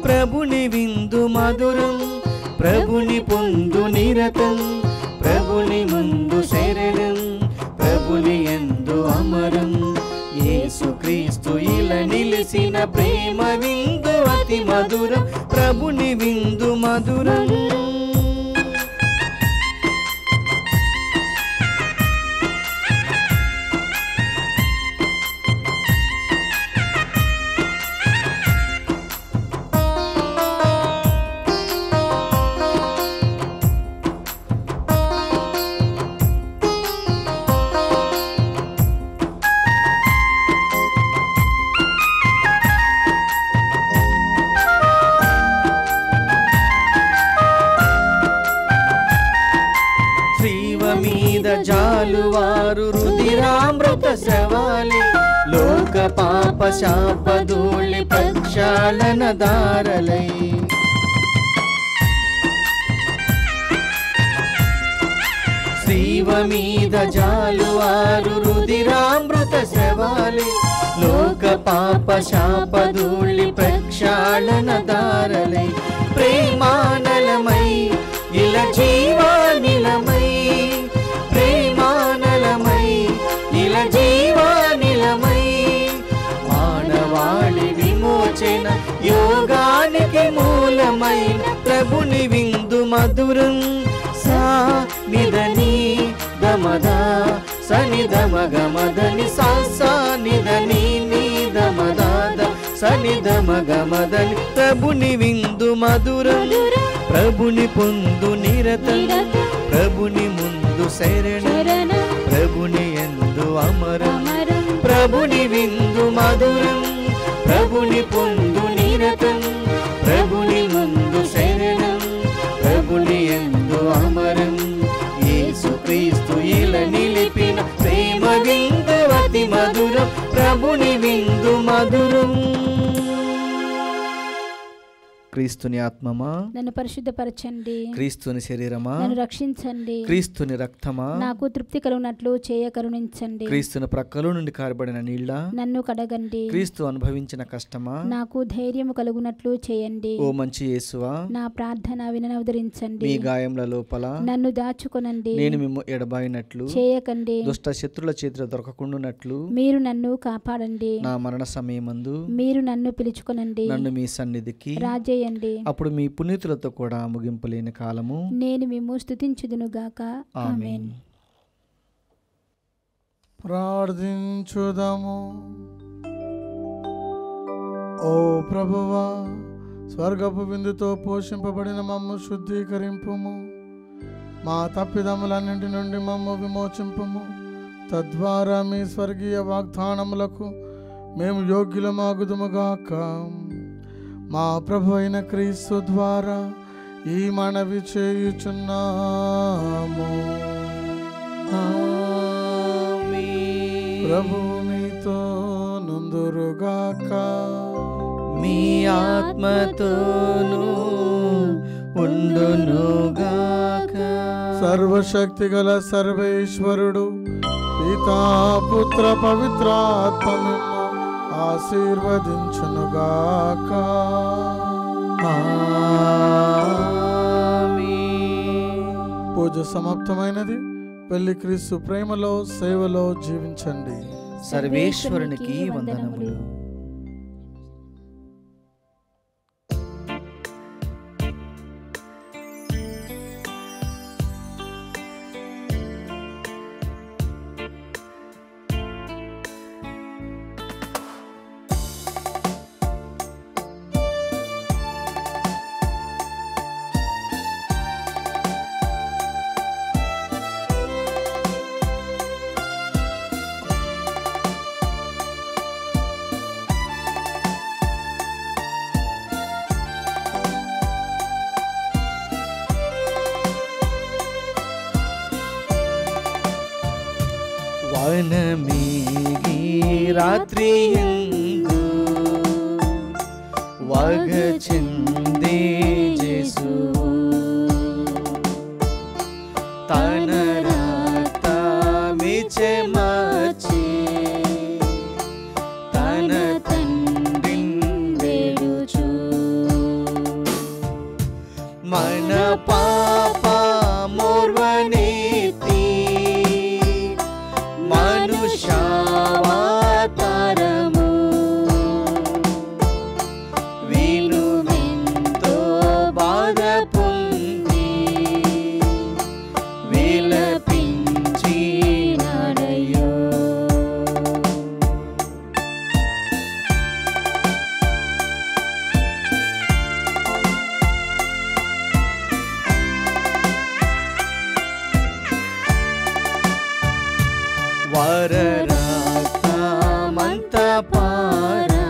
ప్రభుని విందు మధురం, ప్రభుని పొందు నిరతం, ప్రభుని ముందు శరణం, ప్రభుని యందు అమరం. యేసుక్రీస్తు ఇలా నిలిసిన ప్రేమ విందు అతి మధురం, ప్రభుని విందు మధురం. జాలువారు రుధిరామృత స్రవాలే, లోక పాప శాపధూళి ప్రక్షాళన దారలై. శ్రీవ మీద జాలువారు రుధిరామృత స్రవాలే, లోక పాప శాపధూళి ప్రక్షాళన దారలై. ప్రేమానలమై ఇలా జీవానిలమై, ప్రేమానలమై ఇలా జీవానిలమై, మానవాళి విమోచన యోగానికి మూలమైన ప్రభుని విందు మధురం. సా నిదని దమద సని దమగమదని సా నిదని నీ దమదాద సని దమగమదని. ప్రభుని విందు మధురం, ప్రభుని పొందు నిరతం, ప్రభుని ముందు శరణం, ప్రభుని యందు అమరం. ప్రభుని విందు మధురం, ప్రభుని పొందు నిరతం, ప్రభుని ముందు శరణం, ప్రభుని యందు అమరం. యేసుక్రీస్తు ఇలా నిలిపిన ప్రేమ విందు అతి మధురం, ప్రభుని విందు మధురం. క్రీస్తుని ఆత్మమా నన్ను పరిశుద్ధపరచండి, క్రీస్తుని శరీరమా నన్ను రక్షించండి, క్రీస్తుని రక్తమా నాకు తృప్తి కలుగునట్లు చేయ కరుణించండి, క్రీస్తుని ప్రక్కలో నుండి కారబడిన నీళ్ళ నన్ను కడగండి, క్రీస్తు అనుభవించిన కష్టమా నాకు ధైర్యము కలుగునట్లు చేయండి. ఓ మంచి యేసువా, నా ప్రార్థన వినవదరించండి, మీ గాయముల లోపల నన్ను దాచుకొనండి, నేను మిమ్ము ఎడబాయినట్లు చేయకండి, దుష్ట శత్రుల చేతిలో దొరకకుండునట్లు మీరు నన్ను కాపాడండి, నా మరణ సమయమందు మీరు నన్ను పిలుచుకొనండి, నన్ను మీ సన్నిధికి రాజేయండి. అప్పుడు మీ పునీతులతో కూడా ముగింపులేని కాలము నేను మిమ్ము స్తుతించుదును గాక. ఆమేన్. ప్రార్థించుదాము. ఓ ప్రభువా, స్వర్గపు విందుతో పోషింపబడిన మమ్ము శుద్ధీకరింపుము, మా తప్పిదములన్నింటి నుండి మమ్ము విమోచింపుము. తద్వారా మీ స్వర్గీయ వాగ్దానములకు మేము యోగ్యులమాగుదుముగాక. మా ప్రభు అయిన క్రీస్తు ద్వారా ఈ మనవి చేయుచున్నాము. ప్రభువు మీతో ఉందురుగాక. మీ ఆత్మతోనూ ఉండునుగాక. సర్వశక్తి గల సర్వేశ్వరుడు పితా పుత్ర పవిత్రాత్మ ఆశీర్వదించునుగాక. పూజ సమాప్తమైనది. పెళ్లి క్రీస్తు ప్రేమలో సేవలో జీవించండి. సర్వేశ్వరునికి వందనములు. వనమేగి రాత్రియందు వగచెందే యేసు తన రక్తమిచ్చే మార్చి తన తండ్రిని వేడుచు మన పాప మోర్వనెత్తి మనుష్యావతారము వినువెంతో బాధ పొంది విలపించినాడయ్యో. వరరక్తమంత పారా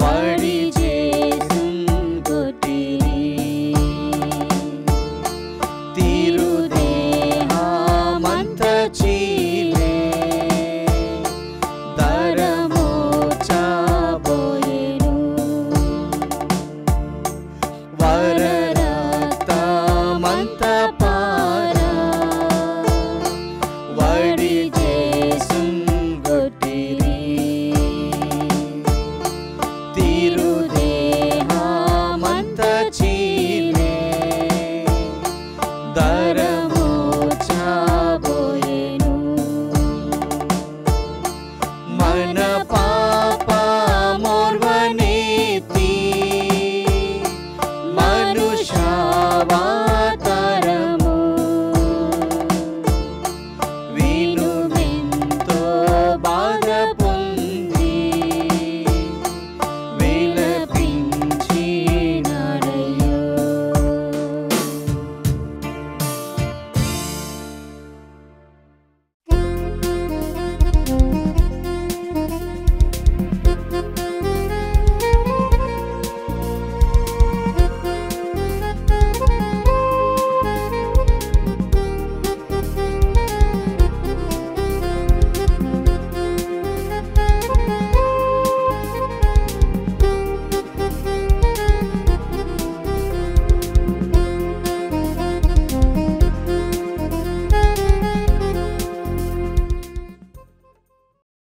వడి జేసున్ కొట్టిరి తిరుదేహమంత చీలే దరమోచబోయెను. వరరక్తమంత పారా వడి జేసున్ కొట్టిరి తిరుదేహమంత చీలే దర